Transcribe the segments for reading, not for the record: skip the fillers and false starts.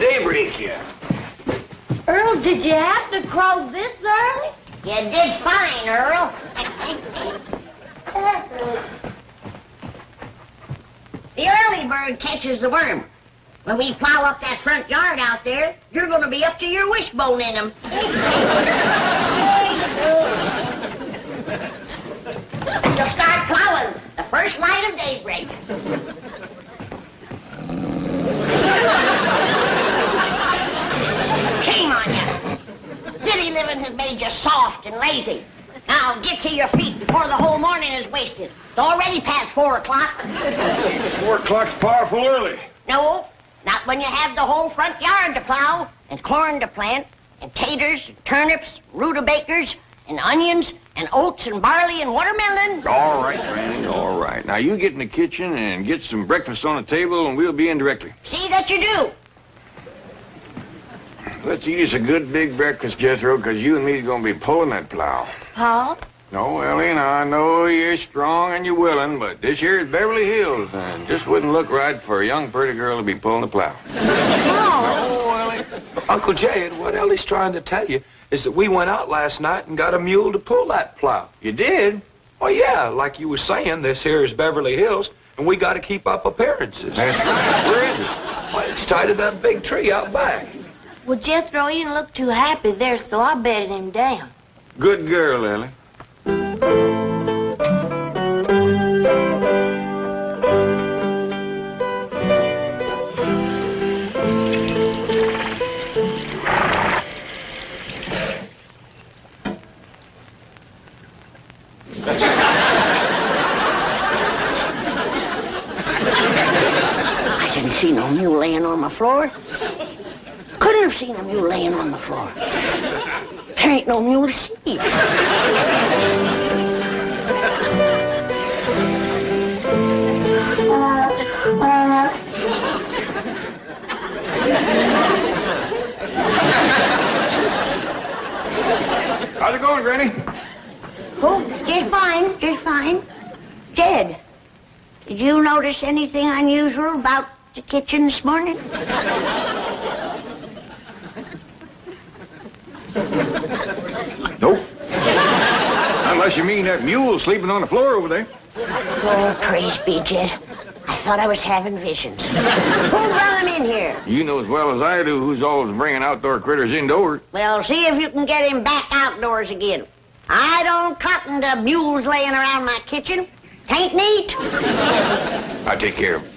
daybreak yet. Earl, did you have to crow this early? You did fine, Earl. The early bird catches the worm. When we plow up that front yard out there, you're going to be up to your wishbone in them. You'll start plowing the first light of daybreak. Shame on you. City living has made you soft and lazy. Now get to your feet before the whole morning is wasted. It's already past 4 o'clock. 4 o'clock's powerful early. No, not when you have the whole front yard to plow, and corn to plant, and taters, and turnips, rutabagas, and onions, and oats, and barley, and watermelon. All right, Granny, all right. Now, you get in the kitchen and get some breakfast on the table, and we'll be in directly. See that you do. Let's eat us a good big breakfast, Jethro, because you and me are going to be pulling that plow. Paul? No, Ellie, now, I know you're strong and you're willing, but this here is Beverly Hills, and just wouldn't look right for a young, pretty girl to be pulling the plow. No, Ellie. Uncle Jay, what Ellie's trying to tell you is that we went out last night and got a mule to pull that plow. You did? Well, yeah, like you were saying, this here is Beverly Hills, and we got to keep up appearances. That's right. Where is it? Well, it's tied to that big tree out back. well, Jethro, he didn't look too happy there, so I bedded him down. Good girl, Ellie. I didn't see no mule laying on the floor. Couldn't have seen a mule laying on the floor. There ain't no mule to see. How's it going, Granny? Oh, just fine, just fine. Jed, did you notice anything unusual about the kitchen this morning? Nope. Unless you mean that mule sleeping on the floor over there. Oh, praise be, Jed. I thought I was having visions. Who brought him in here? You know as well as I do who's always bringing outdoor critters indoors. Well, see if you can get him back outdoors again. I don't cotton to mules laying around my kitchen. Tain't neat. I'll take care of him.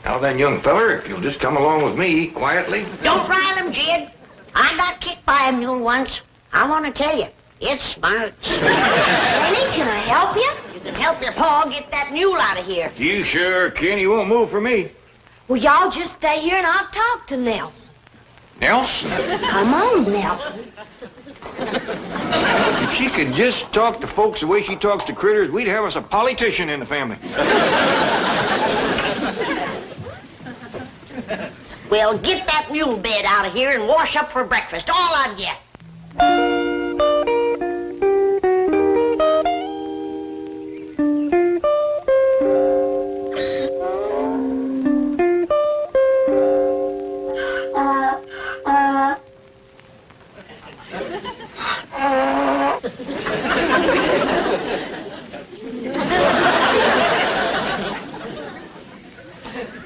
Now then, young feller, if you'll just come along with me quietly. Don't rile him, Jed. I got kicked by a mule once. I want to tell you, it smarts. Henning, can I help you? You can help your pa get that mule out of here. You sure can. He won't move for me. Well, y'all just stay here and I'll talk to Nelson. Nelson? Come on, Nelson. If she could just talk to folks the way she talks to critters, we'd have us a politician in the family. Well, get that mule bed out of here and wash up for breakfast, all of you.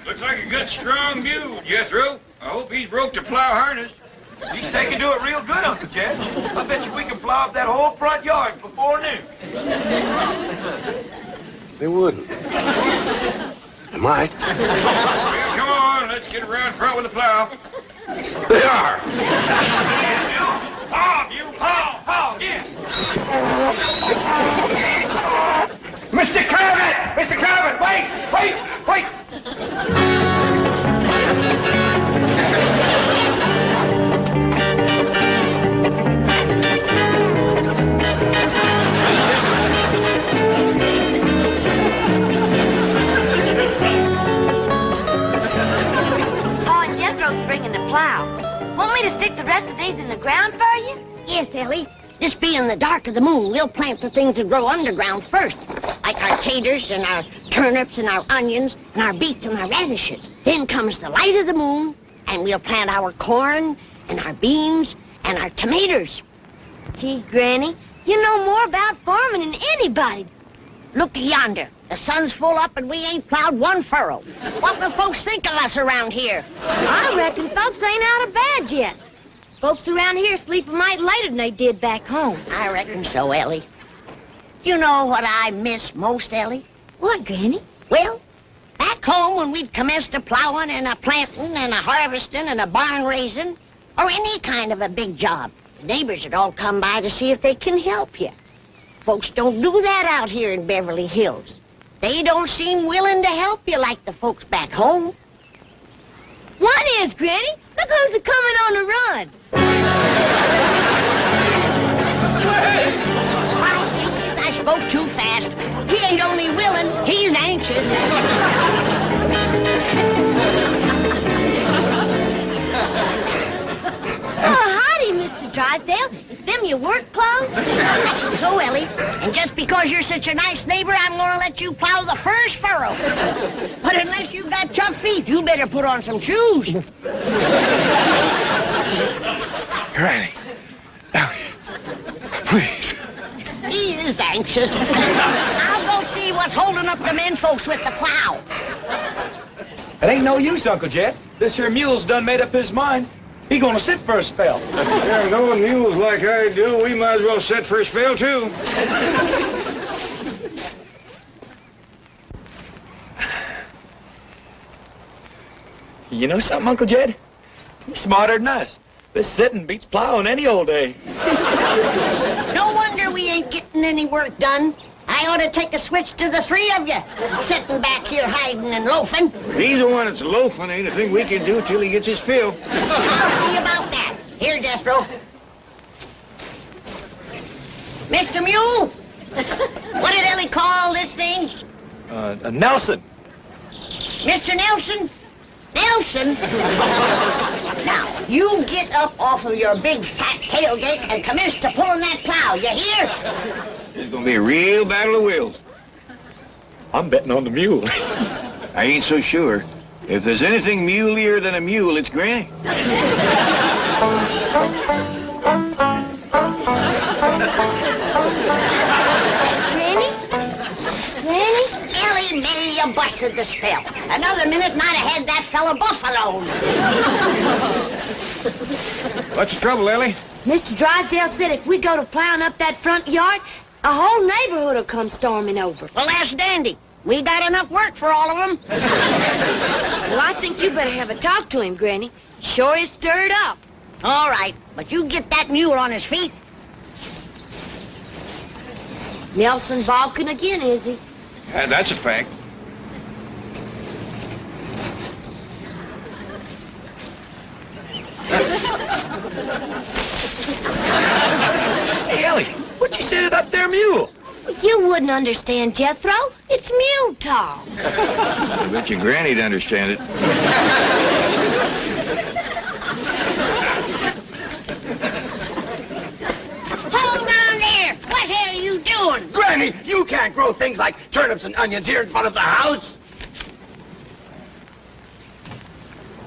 Looks like a good, strong mule, Jethro. I hope he's broke the plow harness. He's taking to it real good, Uncle Jed. I bet you we can plow up that whole front yard before noon. They wouldn't. They might. Well, come on, let's get around front with the plow. They are. Haul, you haul, haul, yes. Mr. Clampetts! Mr. Clampetts, wait! Bringing the plow. Want me to stick the rest of these in the ground for you? Yes, Ellie. This being the dark of the moon, we'll plant the things that grow underground first, like our taters and our turnips and our onions and our beets and our radishes. Then comes the light of the moon, and we'll plant our corn and our beans and our tomatoes. Gee, Granny, you know more about farming than anybody. Look yonder. The sun's full up and we ain't plowed one furrow. What will folks think of us around here? I reckon folks ain't out of bed yet. Folks around here sleep a mite later than they did back home. I reckon so, Ellie. You know what I miss most, Ellie? What, Granny? Well, back home when we'd commenced a plowing and a planting and a harvesting and a barn raising, or any kind of a big job, the neighbors would all come by to see if they can help you. Folks don't do that out here in Beverly Hills. They don't seem willing to help you like the folks back home. What is, Granny? Look who's a-coming on the run. I spoke too fast. He ain't only willing, he's anxious. Oh, howdy, Mr. Drysdale. Is them your work clothes? So, Ellie, and just because you're such a nice neighbor, I'm going to let you plow the first furrow. But unless you've got tough feet, you better put on some shoes. Granny. Ellie. Please. He is anxious. I'll go see what's holding up the men folks with the plow. It ain't no use, Uncle Jed. This here mule's done made up his mind. He gonna sit for a spell. Yeah, knowing mules like I do, we might as well sit for a spell, too. You know something, Uncle Jed? You're smarter than us. This sitting beats plowing any old day. No wonder we ain't getting any work done. I ought to take a switch to the three of you, sitting back here hiding and loafing. He's the one that's loafing. Ain't a thing we can do till he gets his fill. I'll see about that. Here, Destro. Mr. Mule, what did Ellie call this thing? Nelson. Mr. Nelson? Nelson? Now, you get up off of your big fat tailgate and commence to pulling that plow, you hear? It's gonna be a real battle of wills. I'm betting on the mule. I ain't so sure. If there's anything muleier than a mule, it's Granny. Granny? Ellie Mae, you busted the spell. Another minute and I'd have had that fella buffaloed. What's the trouble, Ellie? Mr. Drysdale said if we go to plowing up that front yard, a whole neighborhood will come storming over. Well, that's dandy. We got enough work for all of them. Well, I think you better have a talk to him, Granny. Sure is stirred up. All right, but you get that mule on his feet. Nelson's balking again, is he? That's a fact. Hey, Ellie, what you say to that there mule? You wouldn't understand, Jethro. It's mule talk. I bet your Granny'd understand it. Hold on there. What are you doing? Granny, you can't grow things like turnips and onions here in front of the house.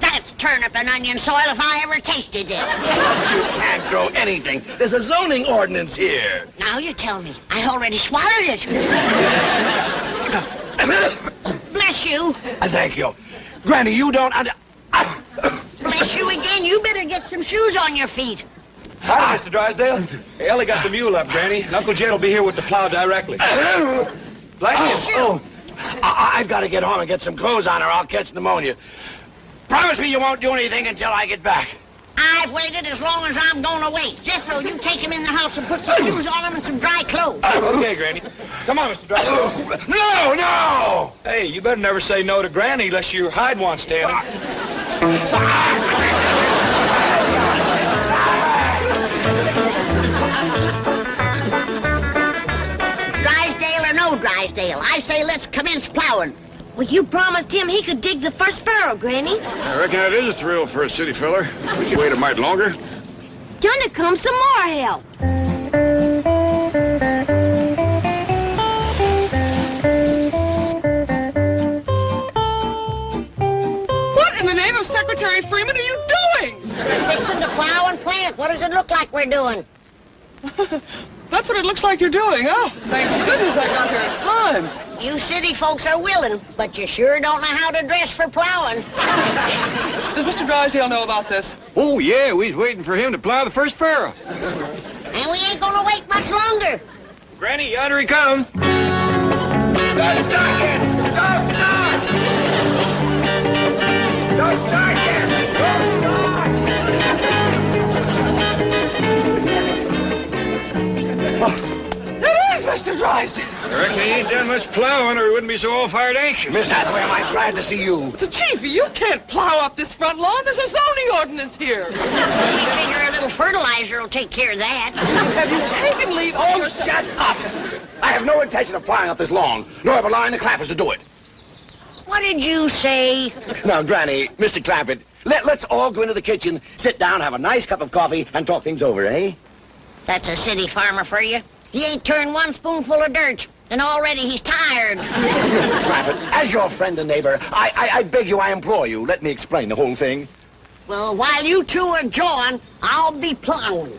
That's turnip and onion soil if I ever tasted it. You can't grow anything. There's a zoning ordinance here. Now you tell me. I already swallowed it. Bless you. Thank you. Granny, you don't Bless you again. You better get some shoes on your feet. Hi, Mr. Drysdale. Hey, Ellie got the mule up, Granny. Uncle Jed will be here with the plow directly. Bless you. I've got to get home and get some clothes on or I'll catch pneumonia. Promise me you won't do anything until I get back. I've waited as long as I'm going to wait. Jethro, you take him in the house and put some shoes on him and some dry clothes. Okay, Granny. Come on, Mr. Drysdale. No! Hey, you better never say no to Granny unless your hide wants standing. Drysdale or no Drysdale, I say let's commence plowing. Well, you promised him he could dig the first furrow, Granny. I reckon that is a thrill for a city feller. We can wait a mite longer. Yonder comes some more help. Mary Freeman are you doing? We're fixing to plow and plant. What does it look like we're doing? That's what it looks like you're doing. Oh, thank goodness I got here in time. You city folks are willing, but you sure don't know how to dress for plowing. Does Mr. Drysdale know about this? Oh, yeah, we was waiting for him to plow the first furrow. And we ain't gonna wait much longer. Granny, yonder he comes. Don't start yet! Don't start! Don't start yet! Don't start! It is Mr. Drysdale. I reckon he ain't done much plowing or he wouldn't be so all fired anxious. Miss Hathaway, am I glad to see you? The chief, you can't plow up this front lawn. There's a zoning ordinance here. We figure a little fertilizer will take care of that. Have you taken leave of Oh, your... shut up! I have no intention of plowing up this lawn, nor have allowing the Clampetts to do it. What did you say? Now, Granny, Mr. Clampett, let's all go into the kitchen, sit down, have a nice cup of coffee, and talk things over, eh? That's a city farmer for you. He ain't turned one spoonful of dirt, and already he's tired. Mr. Clampett, as your friend and neighbor, I beg you, I implore you, let me explain the whole thing. Well, while you two are jawing, I'll be plowing.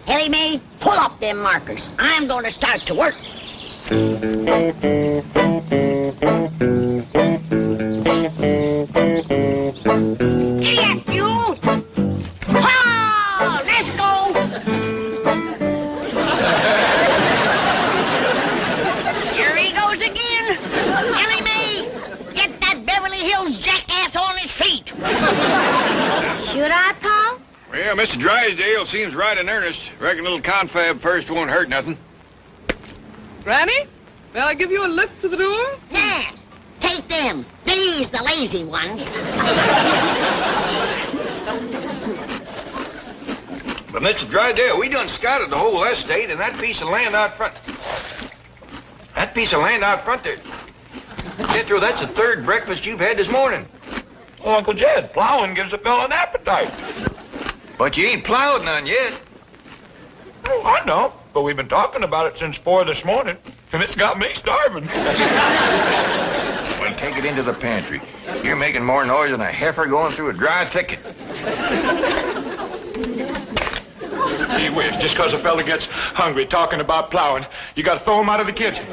Ellie Mae, pull up them markers. I'm going to start to work. Giddy up, you! Ha! Let's go! Here he goes again. Ellie Mae, get that Beverly Hills jackass on his feet. Should I, Pa? Well, Mr. Drysdale seems right in earnest. Reckon a little confab first won't hurt nothing. Granny, may I give you a lift to the door? Yes, take them. These the lazy ones. But, Mr. Drysdale, we done scouted the whole estate and that piece of land out front. That piece of land out front there. Jethro, that's the third breakfast you've had this morning. Oh, Uncle Jed, plowing gives a fellow an appetite. But you ain't plowed none yet. Oh, I know, but we've been talking about it since 4 this morning, and it's got me starving. Well, take it into the pantry. You're making more noise than a heifer going through a dry thicket. Gee whiz, just because a fella gets hungry talking about plowing, you got to throw him out of the kitchen.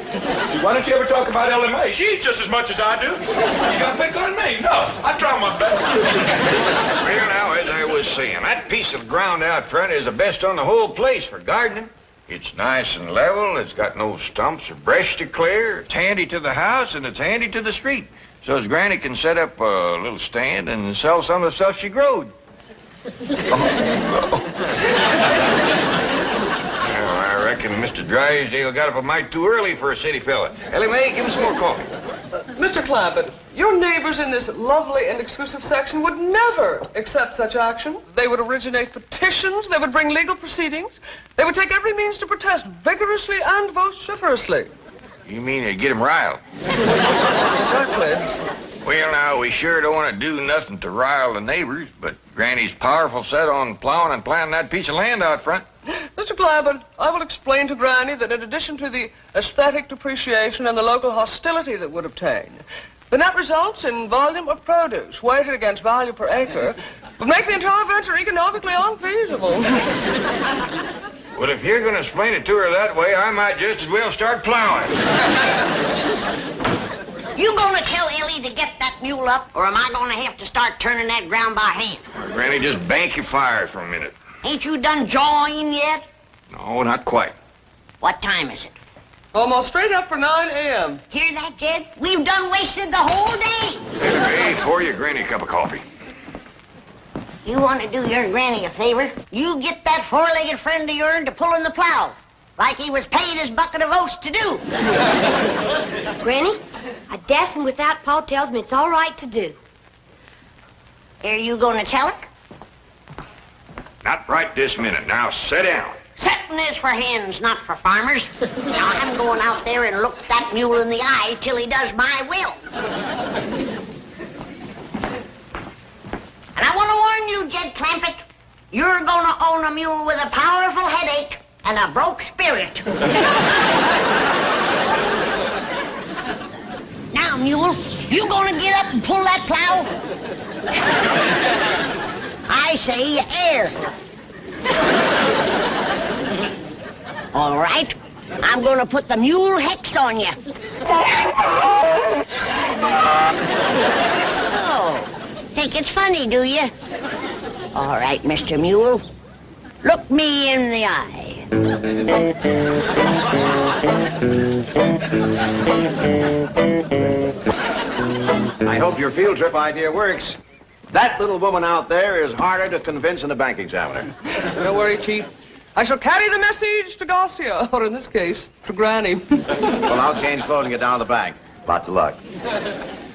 Why don't you ever talk about Ellie Mae? She eats just as much as I do. You got to pick on me. No, I try my best. Well, now, as I was saying, that piece of ground out front is the best on the whole place for gardening. It's nice and level. It's got no stumps or brush to clear. It's handy to the house, and it's handy to the street. So as Granny can set up a little stand and sell some of the stuff she growed. Well, I reckon Mr. Drysdale got up a mite too early for a city fella. Ellie Mae, give him some more coffee. Mr. Clampett, your neighbors in this lovely and exclusive section would never accept such action. They would originate petitions. They would bring legal proceedings. They would take every means to protest vigorously and vociferously. You mean to get him riled? Exactly. Well, now, we sure don't want to do nothing to rile the neighbors, but Granny's powerful set on plowing and planting that piece of land out front. Mr. Clampett, I will explain to Granny that in addition to the aesthetic depreciation and the local hostility that would obtain, the net results in volume of produce, weighted against value per acre, would make the entire venture economically unfeasible. Well, if you're going to explain it to her that way, I might just as well start plowing. You gonna tell Ellie to get that mule up, or am I gonna have to start turning that ground by hand? Granny, just bank your fire for a minute. Ain't you done jawing yet? No, not quite. What time is it? Almost straight up for 9 a.m. Hear that, Jed? We've done wasted the whole day. Hey, pour your Granny a cup of coffee. You want to do your granny a favor? You get that four-legged friend of yours to pull in the plow, like he was paid his bucket of oats to do. Granny, a dashing without Pa tells me it's all right to do. Are you going to tell her? Not right this minute. Now, sit down. Setting is for hens, not for farmers. Now, I'm going out there and look that mule in the eye till he does my will. And I want to warn you, Jed Clampett, you're going to own a mule with a powerful headache and a broke spirit. Now, mule. You gonna get up and pull that plow? I say air. All right. I'm gonna put the mule hex on you. Oh, think it's funny, do you? All right, Mr. Mule. Look me in the eye. I hope your field trip idea works. That little woman out there is harder to convince than a bank examiner. Don't worry, Chief. I shall carry the message to Garcia, or in this case, to Granny. Well, I'll change clothes and get down to the bank. Lots of luck.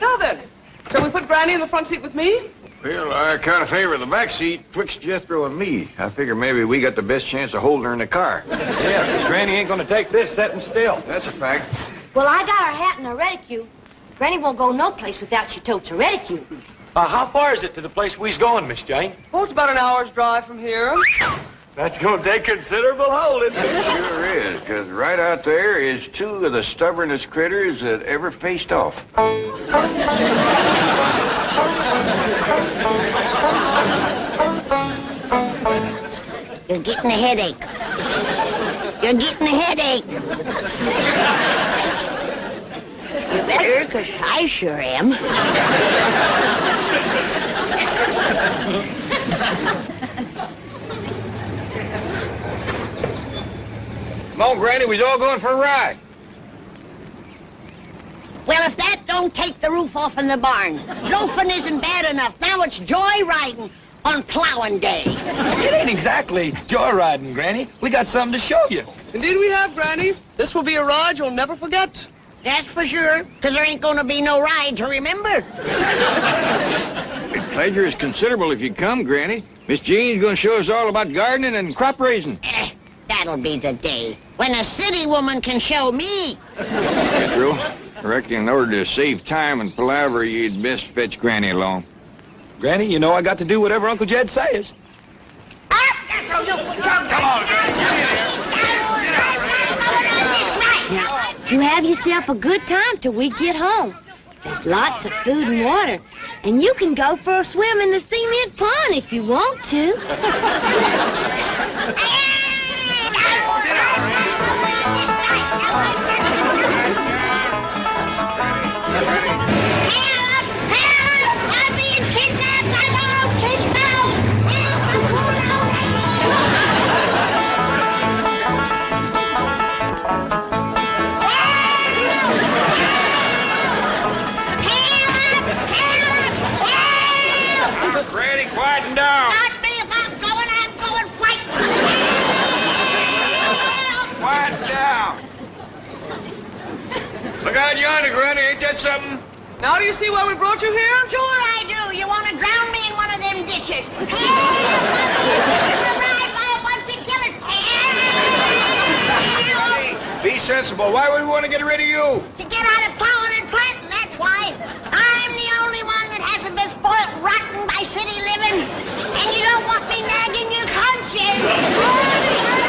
Now then, shall we put Granny in the front seat with me? Well, I kind of favor the back seat twixt Jethro and me. I figure maybe we got the best chance of holding her in the car. Yeah, because Granny ain't going to take this sitting still. That's a fact. Well, I got her hat and her reticule. Granny won't go no place without she totes her reticule. How far is it to the place we's going, Miss Jane? Oh, it's about an hour's drive from here. That's going to take considerable holding. It sure is, because right out there is two of the stubbornest critters that ever faced off. You're getting a headache. You're getting a headache. You better, because I sure am. Come on, Granny, we's all going for a ride. Well, if that don't take the roof off in the barn, loafing isn't bad enough. Now it's joyriding on plowing day. It ain't exactly joyriding, Granny. We got something to show you. Indeed we have, Granny. This will be a ride you'll never forget. That's for sure, because there ain't going to be no ride to remember. The pleasure is considerable if you come, Granny. Miss Jean's going to show us all about gardening and crop raising. That'll be the day when a city woman can show me. Jethro, I reckon in order to save time and palaver, you'd best fetch Granny along. Granny, you know I got to do whatever Uncle Jed says. Come on, Now, you have yourself a good time till we get home. There's lots of food and water, and you can go for a swim in the cement pond if you want to. Granny, quieten down. Not me. If I'm going fight. Quiet down. Look out yonder, Granny. Ain't that something? Now do you see why we brought you here? Sure I do. You want to drown me in one of them ditches. Ride by a bunch of killers. Be sensible. Why would we want to get rid of you? To get out of plowing and planting, that's why. I'm the only one that hasn't been spoiled rotten by city living. And you don't want me nagging your conscience.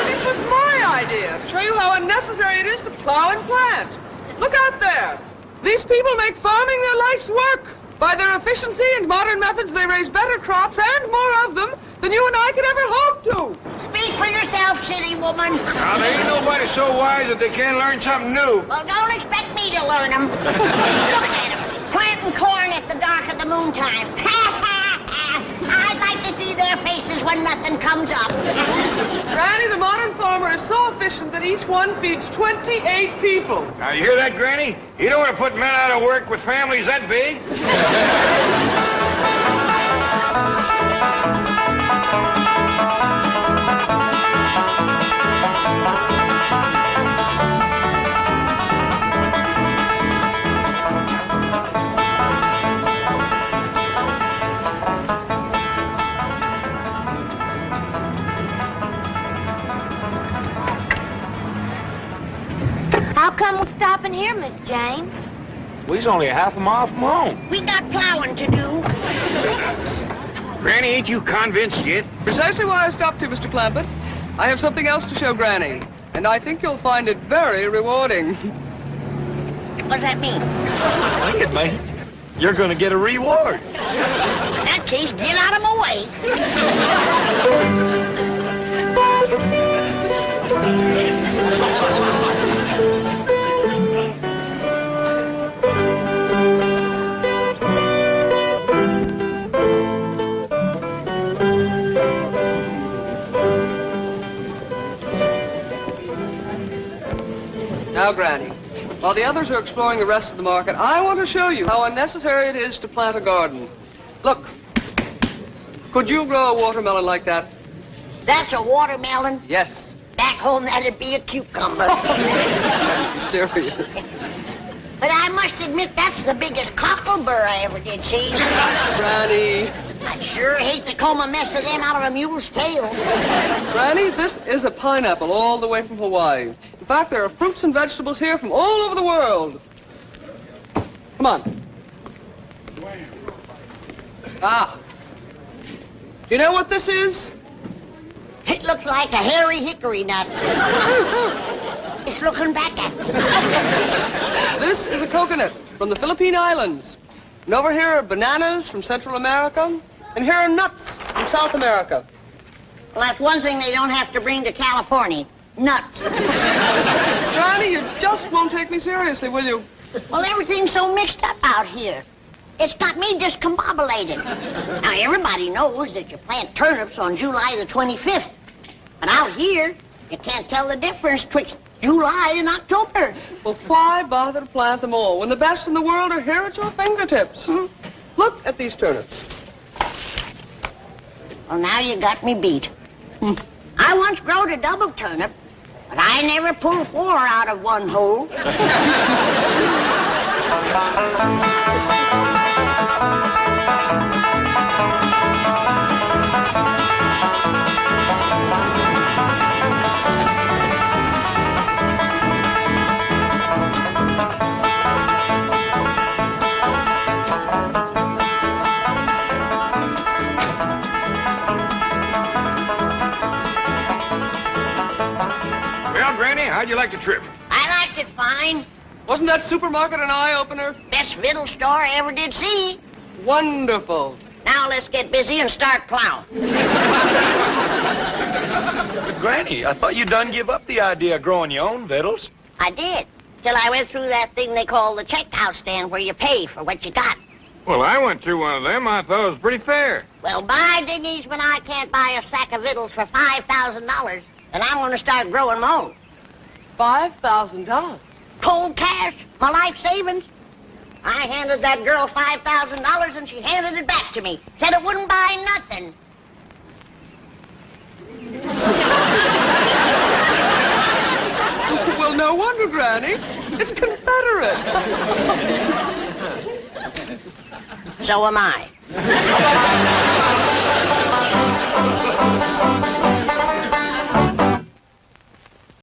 This was my idea, to show you how unnecessary it is to plow and plant. Look out there. These people make farming their life's work. By their efficiency and modern methods, they raise better crops and more of them than you and I could ever hope to. Speak for yourself, city woman. Now, there ain't nobody so wise that they can't learn something new. Well, don't expect me to learn them. Look at them, planting corn at the dark of the moontime. I'd like to see their faces when nothing comes up. Granny, the modern farmer is so efficient that each one feeds 28 people. Now, you hear that, Granny? You don't want to put men out of work with families that big. How come we're stopping here, Miss Jane? We's only a half a mile from home. We got plowing to do. Granny, ain't you convinced yet? Precisely why I stopped you, Mr. Clampett. I have something else to show Granny, and I think you'll find it very rewarding. What does that mean? I think it means you're going to get a reward. In that case, get out of my way. Now, Granny, while the others are exploring the rest of the market, I want to show you how unnecessary it is to plant a garden. Look, could you grow a watermelon like that? That's a watermelon. Yes. Back home, that'd be a cucumber. Serious. But I must admit, that's the biggest cockleburr I ever did see. Granny. I'd sure hate to comb a mess of them out of a mule's tail. Granny, this is a pineapple all the way from Hawaii. In fact, there are fruits and vegetables here from all over the world. Come on. Ah. You know what this is? It looks like a hairy hickory nut. It's looking back at me. This is a coconut from the Philippine Islands. And over here are bananas from Central America. And here are nuts from South America. Well, that's one thing they don't have to bring to California. Nuts. Granny, you just won't take me seriously, will you? Well, everything's so mixed up out here. It's got me discombobulated. Now, everybody knows that you plant turnips on July the 25th. But out here, you can't tell the difference betwixt July and October. Well, why bother to plant them all when the best in the world are here at your fingertips? Look at these turnips. Well, now you got me beat. I once growed a double turnip, but I never pulled 4 out of one hole. How'd you like the trip? I liked it fine. Wasn't that supermarket an eye-opener? Best victual store I ever did see. Wonderful. Now let's get busy and start plowing. But, Granny, I thought you done give up the idea of growing your own victuals. I did, till I went through that thing they call the checkout stand where you pay for what you got. Well, I went through one of them. I thought it was pretty fair. Well, by dingies, when I can't buy a sack of victuals for $5,000, then I'm going to start growing my own. $5,000? Cold cash, my life savings. I handed that girl $5,000 and she handed it back to me. Said it wouldn't buy nothing. Well, no wonder, Granny. It's Confederate. So am I.